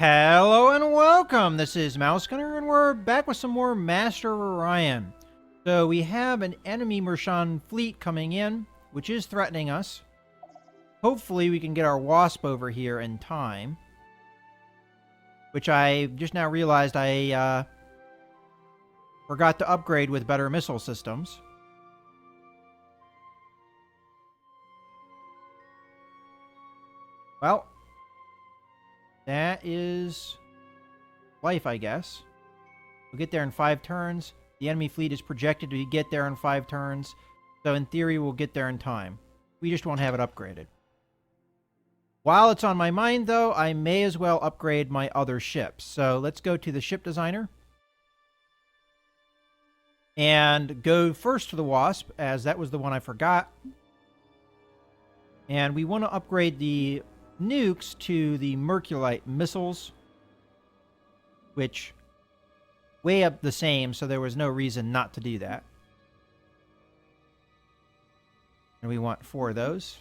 Hello and welcome. This is Mouse Gunner, and we're back with some more Master of Orion. So we have an enemy Mershan fleet coming in, which is threatening us. Hopefully we can get our Wasp over here in time. Which I just now realized I forgot to upgrade with better missile systems. Well, that is life, I guess. We'll get there in 5 turns. The enemy fleet is projected to get there in 5 turns. So in theory, we'll get there in time. We just won't have it upgraded. While it's on my mind, though, I may as well upgrade my other ships. So let's go to the ship designer. And go first to the Wasp, as that was the one I forgot. And we want to upgrade the nukes to the Merculite missiles, which weigh up the same, so there was no reason not to do that. And we want 4 of those.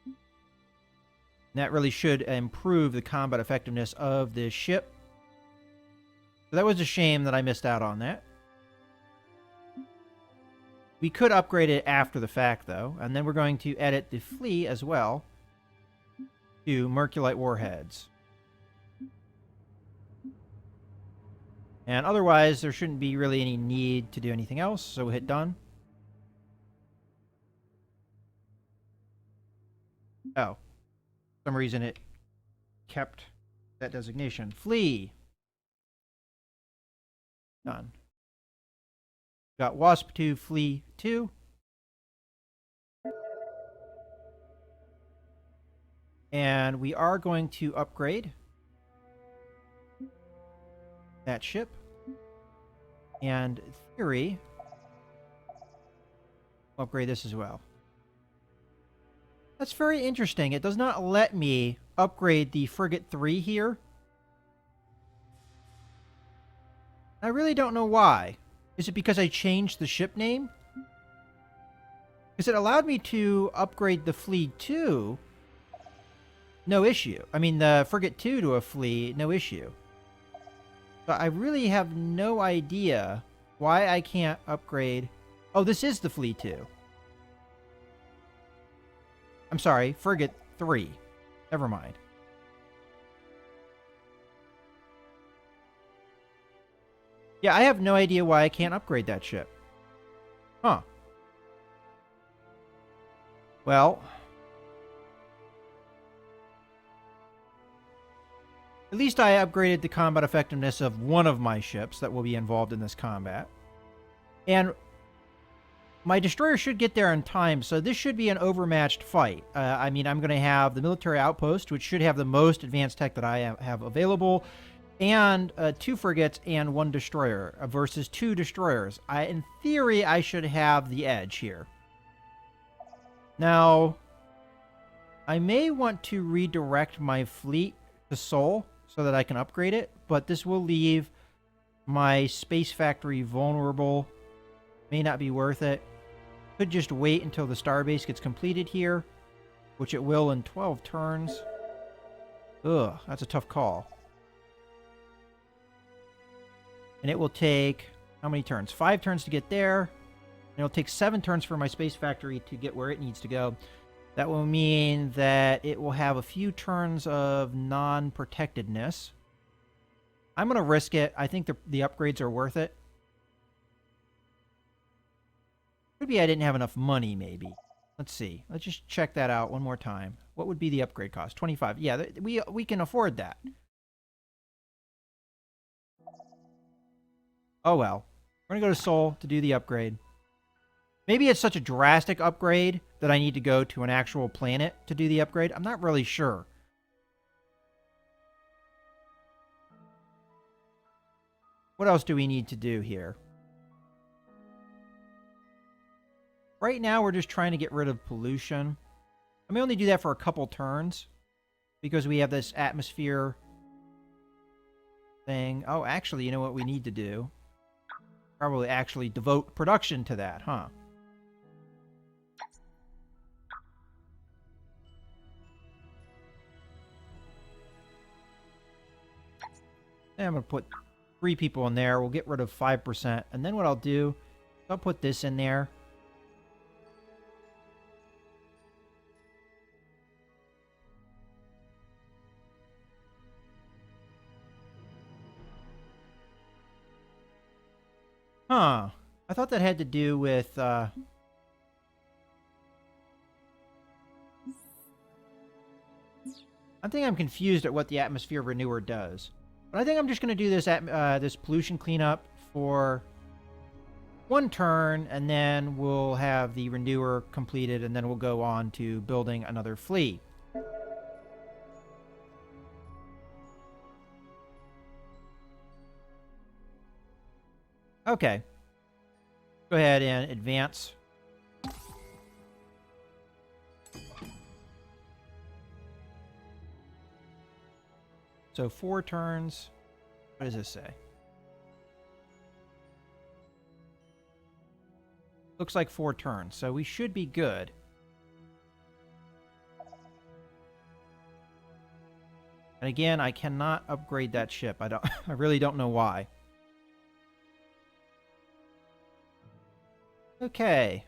And that really should improve the combat effectiveness of this ship. So that was a shame that I missed out on that. We could upgrade it after the fact, though, and then we're going to edit the fleet as well to Merculite warheads. And otherwise, there shouldn't be really any need to do anything else, so we'll hit done. Oh. For some reason it kept that designation. Flee! Done. Got Wasp 2, Flee 2. And we are going to upgrade that ship. And in theory, upgrade this as well. That's very interesting. It does not let me upgrade the Frigate 3 here. I really don't know why. Is it because I changed the ship name? Because it allowed me to upgrade the Fleet 2. No issue. I mean, the Frigate 2 to a Flea, no issue. But I really have no idea why I can't upgrade. Oh, this is the Flea 2. I'm sorry, Frigate 3. Never mind. Yeah, I have no idea why I can't upgrade that ship. Huh. Well, at least I upgraded the combat effectiveness of one of my ships that will be involved in this combat. And my destroyer should get there in time, so this should be an overmatched fight. I mean, I'm going to have the military outpost, which should have the most advanced tech that I have available, and 2 frigates and 1 destroyer versus 2 destroyers. In theory, I should have the edge here. Now, I may want to redirect my fleet to Seoul so that I can upgrade it, but this will leave my space factory vulnerable. May not be worth it. Could just wait until the starbase gets completed here, which it will in 12 turns. Ugh, that's a tough call. And it will take, how many turns? 5 turns to get there. And it'll take 7 turns for my space factory to get where it needs to go. That will mean that it will have a few turns of non-protectedness. I'm going to risk it. I think the upgrades are worth it. Could be I didn't have enough money, maybe. Let's see. Let's just check that out one more time. What would be the upgrade cost? 25. Yeah, we can afford that. Oh well. We're going to go to Seoul to do the upgrade. Maybe it's such a drastic upgrade that I need to go to an actual planet to do the upgrade. I'm not really sure. What else do we need to do here? Right now, we're just trying to get rid of pollution. I may only do that for a couple turns because we have this atmosphere thing. Oh, actually, you know what we need to do? Probably actually devote production to that, huh? And I'm going to put 3 people in there. We'll get rid of 5%. And then what I'll do, I'll put this in there. Huh. I thought that had to do with, I think I'm confused at what the atmosphere renewer does. But I think I'm just going to do this this pollution cleanup for 1 turn, and then we'll have the renewer completed, and then we'll go on to building another fleet. Okay. Go ahead and advance. So 4 turns. What does this say? Looks like 4 turns, so we should be good. And again, I cannot upgrade that ship. I really don't know why. Okay.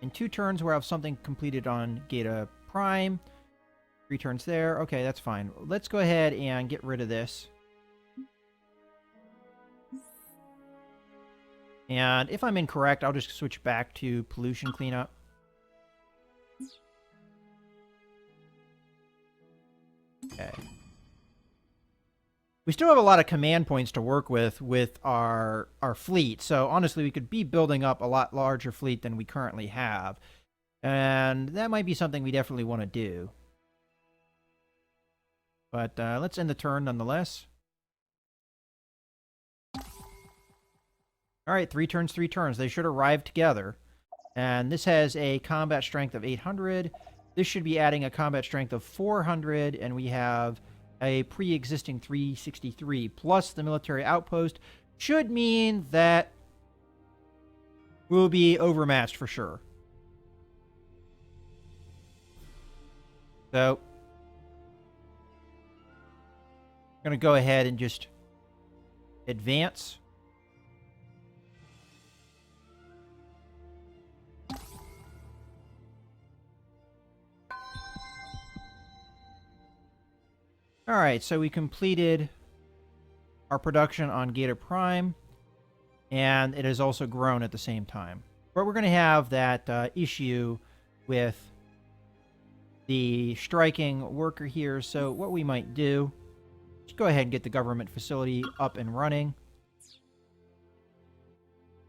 In 2 turns, we'll have something completed on Geta Prime. 3 turns there. Okay, that's fine. Let's go ahead and get rid of this. And if I'm incorrect, I'll just switch back to pollution cleanup. Okay. We still have a lot of command points to work with our fleet. So honestly, we could be building up a lot larger fleet than we currently have. And that might be something we definitely want to do. But let's end the turn nonetheless. All right, 3 turns, 3 turns. They should arrive together. And this has a combat strength of 800. This should be adding a combat strength of 400. And we have a pre-existing 363. Plus the military outpost should mean that we'll be overmatched for sure. So I'm going to go ahead and just advance. All right, so we completed our production on Geta Prime, and it has also grown at the same time. But we're going to have that issue with the striking worker here, so what we might do, just go ahead and get the government facility up and running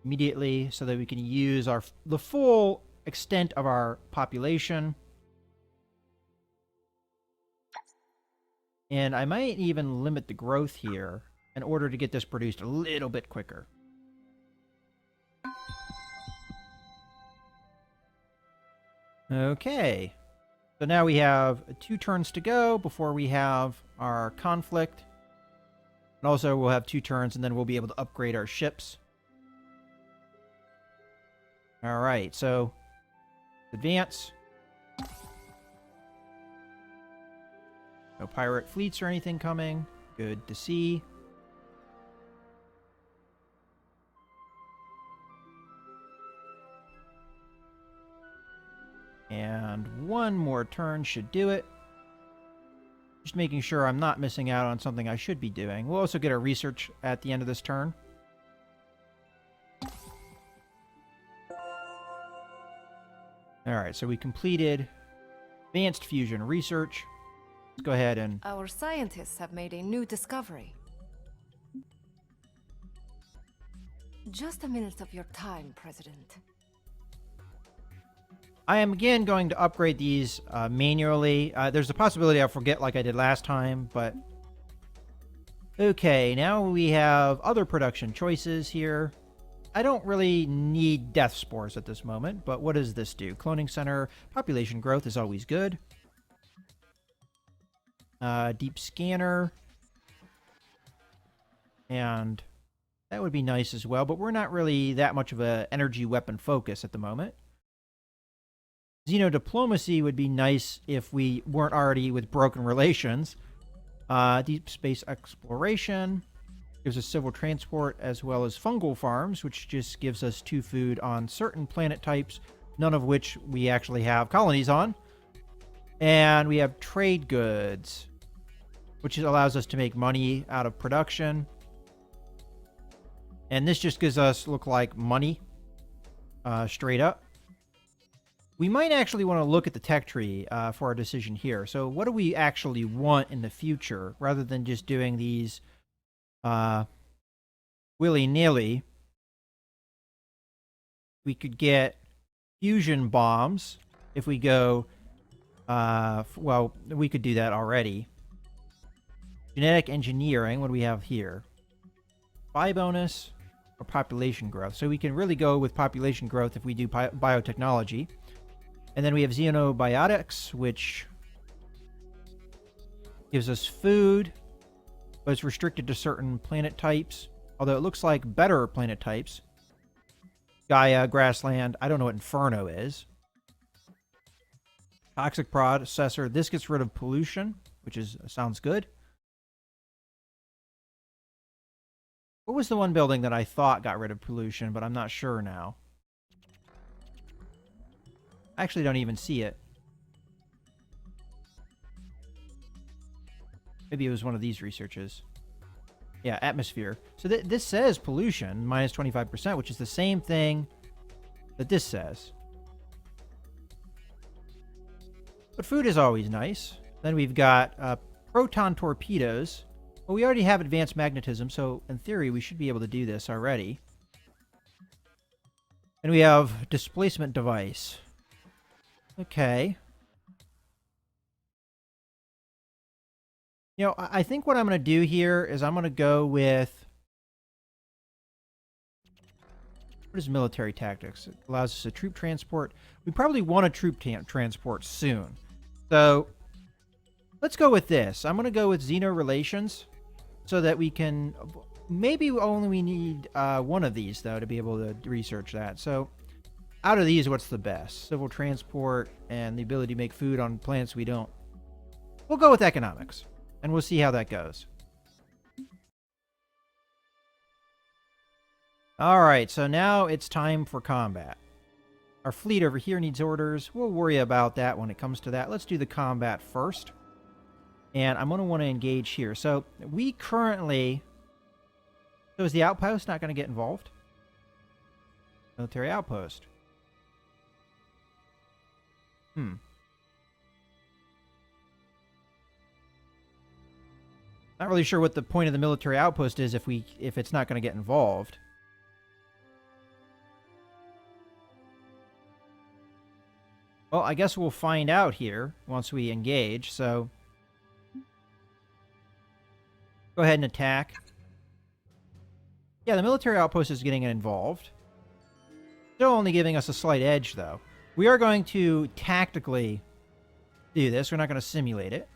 immediately so that we can use the full extent of our population. And I might even limit the growth here in order to get this produced a little bit quicker. Okay. So now we have 2 turns to go before we have our conflict. And also we'll have 2 turns and then we'll be able to upgrade our ships. Alright, so advance. No pirate fleets or anything coming. Good to see. And 1 more turn should do it. Just making sure I'm not missing out on something I should be doing. We'll also get our research at the end of this turn. Alright, so we completed advanced fusion research. Let's go ahead and... Our scientists have made a new discovery. Just a minute of your time, President. I am again going to upgrade these manually. There's a possibility I'll forget like I did last time, but... Okay, now we have other production choices here. I don't really need death spores at this moment, but what does this do? Cloning center, population growth is always good. Deep scanner. And that would be nice as well, but we're not really that much of an energy weapon focus at the moment. Xeno diplomacy would be nice if we weren't already with broken relations. Deep space exploration gives us civil transport as well as fungal farms, which just gives us 2 food on certain planet types, none of which we actually have colonies on. And we have trade goods, which allows us to make money out of production. And this just gives us look like money straight up. We might actually want to look at the tech tree for our decision here. So what do we actually want in the future rather than just doing these willy-nilly? We could get fusion bombs if we go... well, we could do that already. Genetic engineering, what do we have here? Buy bonus or population growth. So we can really go with population growth if we do biotechnology. And then we have xenobiotics, which gives us food, but it's restricted to certain planet types. Although it looks like better planet types. Gaia, grassland, I don't know what Inferno is. Toxic processor, this gets rid of pollution, which sounds good. What was the one building that I thought got rid of pollution, but I'm not sure now? I actually don't even see it. Maybe it was one of these researches. Yeah, atmosphere. So this says pollution, minus 25%, which is the same thing that this says. But food is always nice. Then we've got proton torpedoes. Well, we already have advanced magnetism, so in theory we should be able to do this already. And we have displacement device. Okay. You know, I think what I'm going to do here is I'm going to go with... What is military tactics? It allows us a troop transport. We probably want a troop transport soon. So, let's go with this. I'm going to go with Xeno Relations so that we can... Maybe we need one of these, though, to be able to research that. So, out of these, what's the best? Civil transport and the ability to make food on planets we don't. We'll go with economics, and we'll see how that goes. Alright, so now it's time for combat. Our fleet over here needs orders. We'll worry about that when it comes to that. Let's do the combat first. And I'm going to want to engage here. So, we currently... So is the outpost not going to get involved? Military outpost. Not really sure what the point of the military outpost is if it's not going to get involved. Well, I guess we'll find out here once we engage, so... Go ahead and attack. Yeah, the military outpost is getting involved. Still only giving us a slight edge, though. We are going to tactically do this. We're not going to simulate it.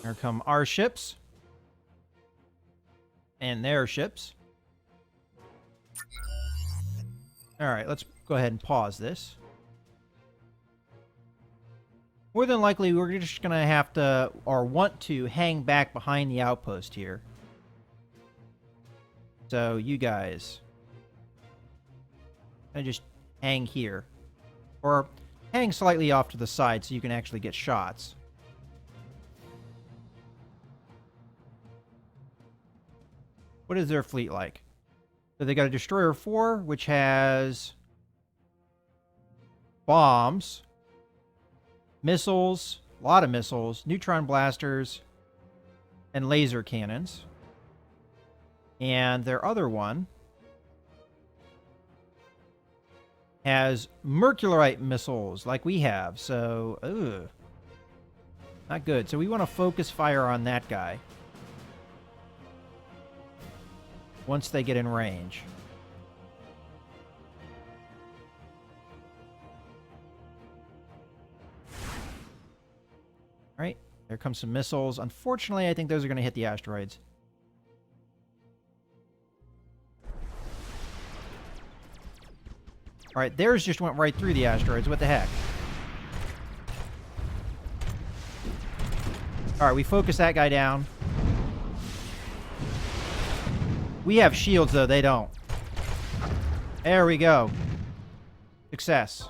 Here come our ships. And their ships. Alright, let's go ahead and pause this. More than likely, we're just going to have to, or want to, hang back behind the outpost here. So, you guys. And just hang here. Or hang slightly off to the side so you can actually get shots. What is their fleet like? So they got a Destroyer 4, which has bombs, missiles, a lot of missiles, neutron blasters, and laser cannons. And their other one has mercularite missiles like we have. So, ugh. Not good. So we want to focus fire on that guy once they get in range. Alright, there comes some missiles. Unfortunately, I think those are going to hit the asteroids. Alright, theirs just went right through the asteroids. What the heck? Alright, we focus that guy down. We have shields, though. They don't. There we go. Success.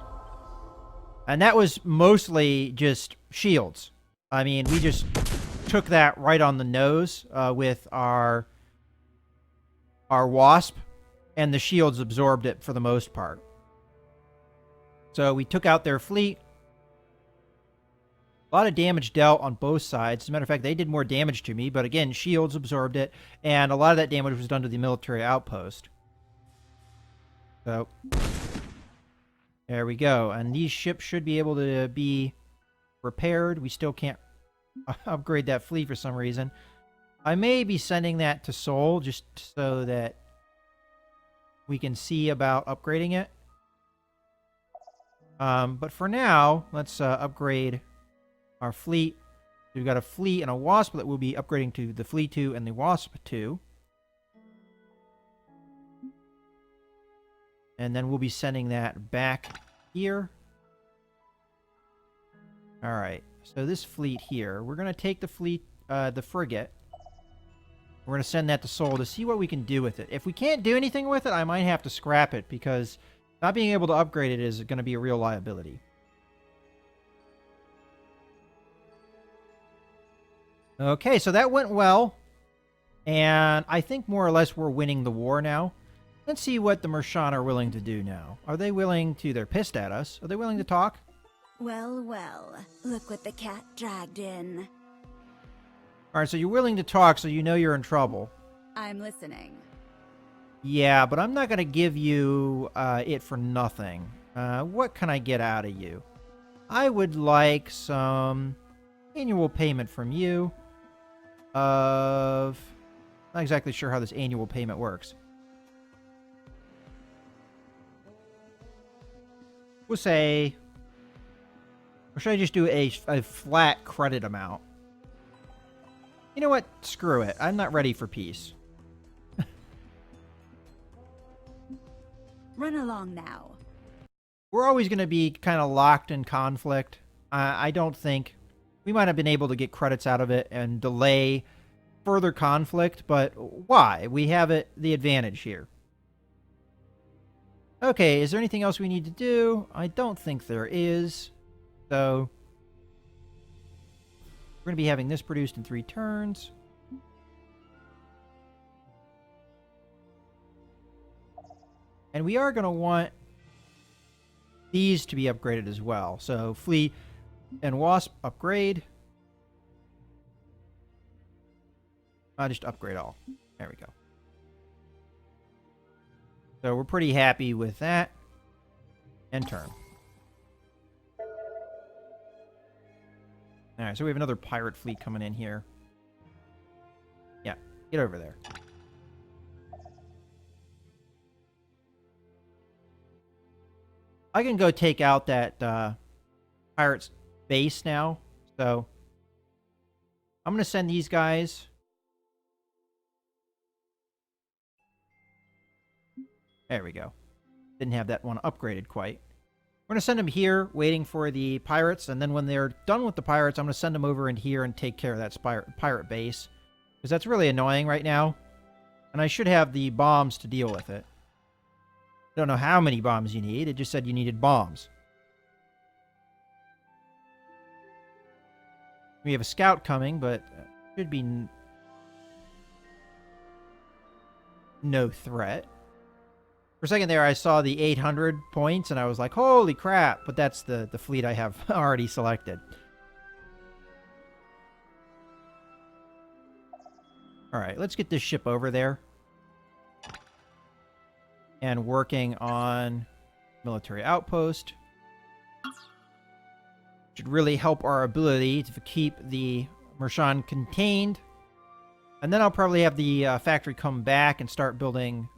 And that was mostly just shields. I mean, we just took that right on the nose with our wasp, and the shields absorbed it for the most part. So we took out their fleet. A lot of damage dealt on both sides. As a matter of fact, they did more damage to me, but again, shields absorbed it, and a lot of that damage was done to the military outpost. So, there we go. And these ships should be able to be repaired. We still can't upgrade that fleet for some reason. I may be sending that to Seoul just so that we can see about upgrading it. But for now, let's upgrade our fleet. We've got a fleet and a wasp that we'll be upgrading to the Flea 2 and the Wasp 2. And then we'll be sending that back here. Alright, so this fleet here, we're going to take the fleet, the frigate. We're going to send that to Seoul to see what we can do with it. If we can't do anything with it, I might have to scrap it, because not being able to upgrade it is going to be a real liability. Okay, so that went well. And I think more or less we're winning the war now. Let's see what the Mershan are willing to do now. Are they willing to... They're pissed at us. Are they willing to talk? Well, well. Look what the cat dragged in. Alright, so you're willing to talk, so you know you're in trouble. I'm listening. Yeah, but I'm not going to give you it for nothing. What can I get out of you? I would like some annual payment from you of... Not exactly sure how this annual payment works. We'll say... Or should I just do a flat credit amount? You know what? Screw it. I'm not ready for peace. Run along now. We're always going to be kind of locked in conflict. I don't think... We might have been able to get credits out of it and delay further conflict, but why? We have the advantage here. Okay, is there anything else we need to do? I don't think there is. So, we're going to be having this produced in 3 turns. And we are going to want these to be upgraded as well. So, Flea and Wasp upgrade. I'll just upgrade all. There we go. So we're pretty happy with that. End turn. Alright, so we have another pirate fleet coming in here. Yeah, get over there. I can go take out that pirate's base now. So I'm going to send these guys. There we go. Didn't have that one upgraded quite. We're going to send them here, waiting for the pirates, and then when they're done with the pirates, I'm going to send them over in here and take care of that pirate base. Because that's really annoying right now. And I should have the bombs to deal with it. Don't know how many bombs you need. It just said you needed bombs. We have a scout coming, but should be no threat. For a second there, I saw the 800 points, and I was like, holy crap. But that's the fleet I have already selected. Alright, let's get this ship over there. And working on military outpost. Should really help our ability to keep the Mershan contained. And then I'll probably have the factory come back and start building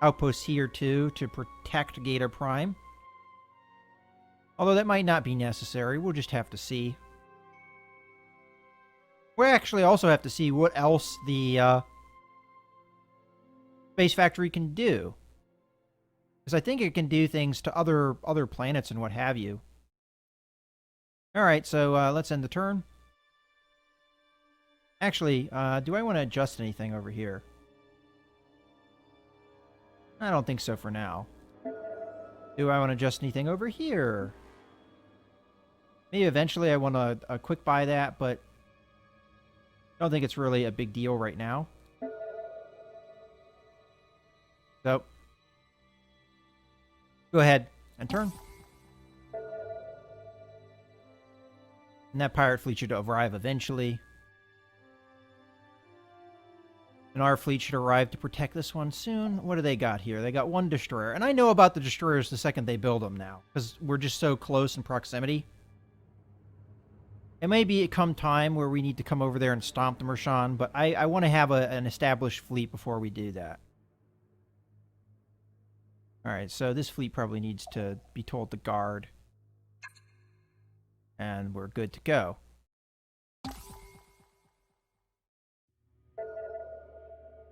outposts here too to protect Gator Prime. Although that might not be necessary. We'll just have to see. We actually also have to see what else the space factory can do. Because I think it can do things to other planets and what have you. All right, so let's end the turn. Actually, do I want to adjust anything over here? I don't think so for now. Do I want to adjust anything over here? Maybe eventually I want to quick buy that, but I don't think it's really a big deal right now. So, go ahead and turn. And that pirate fleet should arrive eventually. And our fleet should arrive to protect this one soon. What do they got here? They got one destroyer. And I know about the destroyers the second they build them now, because we're just so close in proximity. It may be come time where we need to come over there and stomp the Mershan, but I want to have an established fleet before we do that. Alright, so this fleet probably needs to be told to guard. And we're good to go.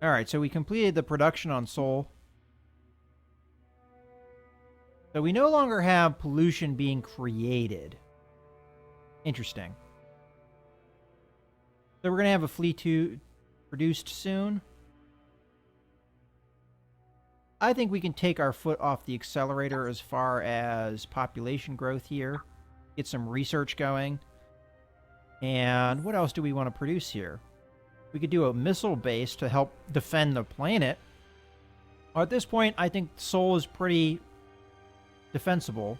Alright, so we completed the production on Sol. So we no longer have pollution being created. Interesting. So we're going to have a fleet produced soon. I think we can take our foot off the accelerator as far as population growth here. Get some research going. And what else do we want to produce here? We could do a missile base to help defend the planet. At this point, I think Sol is pretty defensible.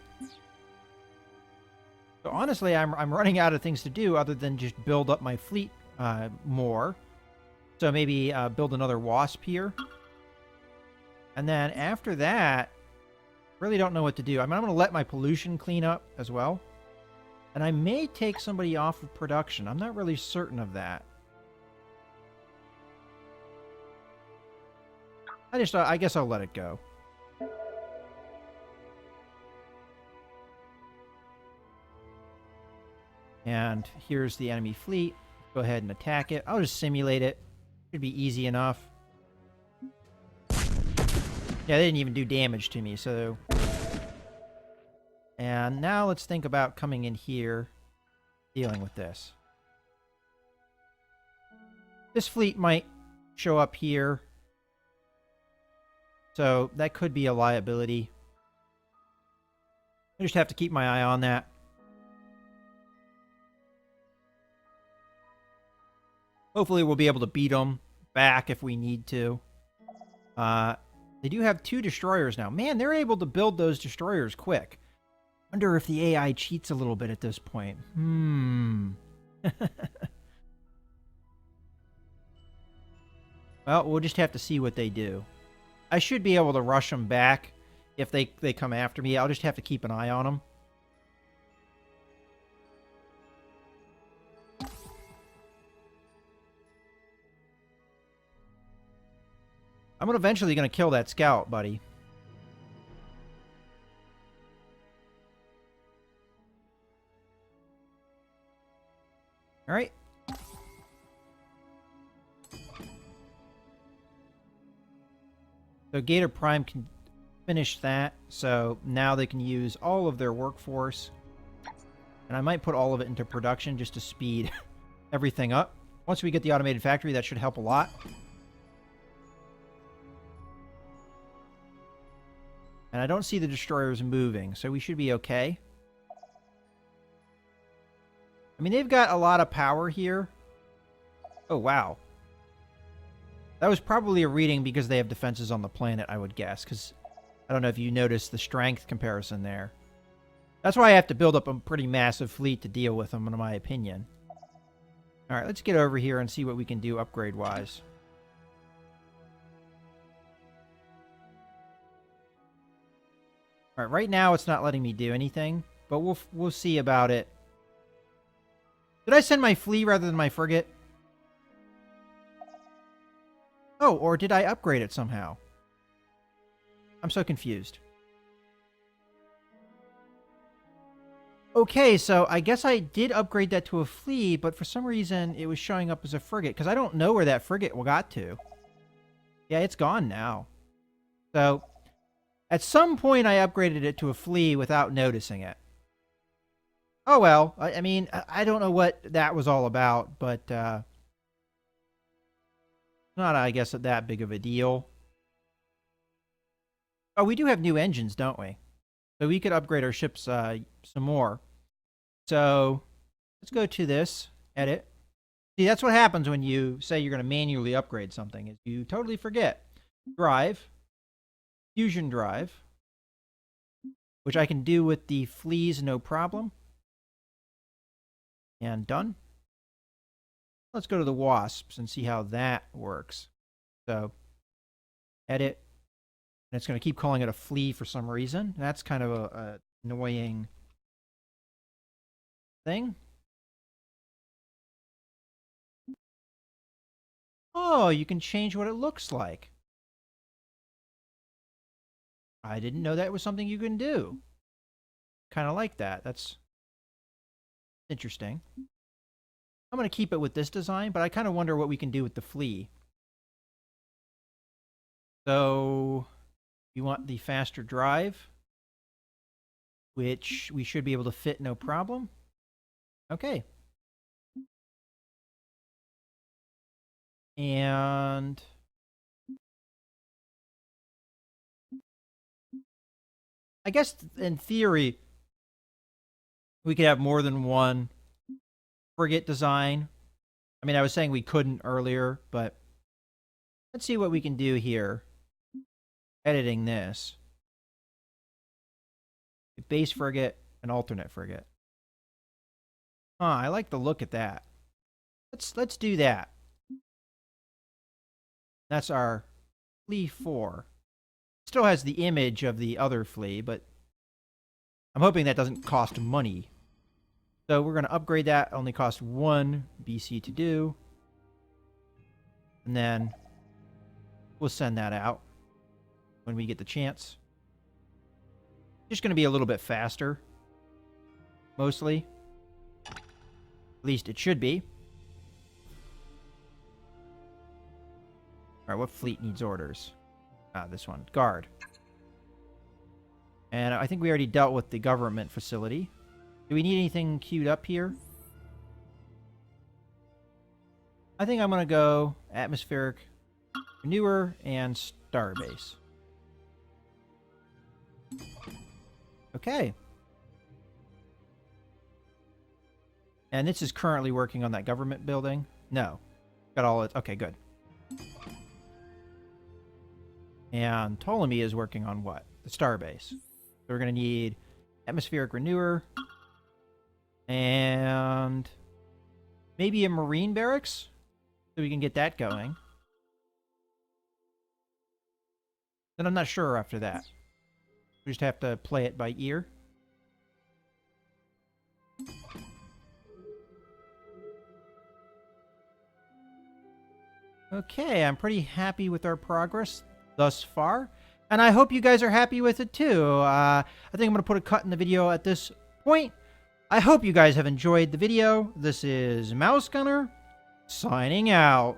So honestly, I'm running out of things to do other than just build up my fleet more. So maybe build another Wasp here. And then after that, really don't know what to do. I'm going to let my pollution clean up as well. And I may take somebody off of production. I'm not really certain of that. I guess I'll let it go. And here's the enemy fleet. Go ahead and attack it. I'll just simulate it. Should be easy enough. Yeah, they didn't even do damage to me, so... And now let's think about coming in here, dealing with this. This fleet might show up here. So that could be a liability. I just have to keep my eye on that. Hopefully we'll be able to beat them back if we need to. They do have 2 destroyers now. Man, they're able to build those destroyers quick. Wonder if the AI cheats a little bit at this point. Well, we'll just have to see what they do. I should be able to rush them back if they come after me. I'll just have to keep an eye on them. I'm eventually going to kill that scout, buddy. All right. So Gator Prime can finish that. So now they can use all of their workforce. And I might put all of it into production just to speed everything up. Once we get the automated factory, that should help a lot. And I don't see the destroyers moving, so we should be okay. I mean, they've got a lot of power here. Oh, wow. That was probably a reading because they have defenses on the planet, I would guess. Because I don't know if you noticed the strength comparison there. That's why I have to build up a pretty massive fleet to deal with them, in my opinion. Alright, let's get over here and see what we can do upgrade-wise. Alright, right now it's not letting me do anything, but we'll see about it. Did I send my flea rather than my frigate? Oh, or did I upgrade it somehow? I'm so confused. Okay, so I guess I did upgrade that to a flea, but for some reason it was showing up as a frigate, because I don't know where that frigate got to. Yeah, it's gone now. So, At some point, I upgraded it to a flea without noticing it. Oh well. I mean, I don't know what that was all about, but not, I guess, that big of a deal. Oh, we do have new engines, don't we? So we could upgrade our ships some more. So let's go to this, edit. See, that's what happens when you say you're going to manually upgrade something, is you totally forget. Drive, fusion drive, which I can do with the fleas no problem. And done. Let's go to the wasps and see how that works. So, edit. And it's going to keep calling it a flea for some reason. That's kind of a annoying thing. Oh, you can change what it looks like. I didn't know that was something you can do. Kind of like that. That's interesting. I'm going to keep it with this design, but I kind of wonder what we can do with the flea. So, you want the faster drive, which we should be able to fit no problem. Okay. And I guess in theory, we could have more than one frigate design. I mean, I was saying we couldn't earlier, but let's see what we can do here. Editing this. Base frigate and alternate frigate. Huh, I like the look at that. Let's do that. That's our flea 4. Still has the image of the other flea, but I'm hoping that doesn't cost money. So we're going to upgrade that. Only cost 1 BC to do. And then we'll send that out when we get the chance. Just going to be a little bit faster. Mostly. At least it should be. Alright, what fleet needs orders? Ah, this one. Guard. And I think we already dealt with the government facility. Do we need anything queued up here? I think I'm going to go atmospheric renewer and starbase. Okay. And this is currently working on that government building? No. Got all it. Okay, good. And Ptolemy is working on what? The starbase. So we're going to need atmospheric renewer. And maybe a marine barracks? So we can get that going. Then I'm not sure after that. We just have to play it by ear. Okay, I'm pretty happy with our progress thus far. And I hope you guys are happy with it too. I think I'm going to put a cut in the video at this point. I hope you guys have enjoyed the video. This is Mouse Gunner, signing out.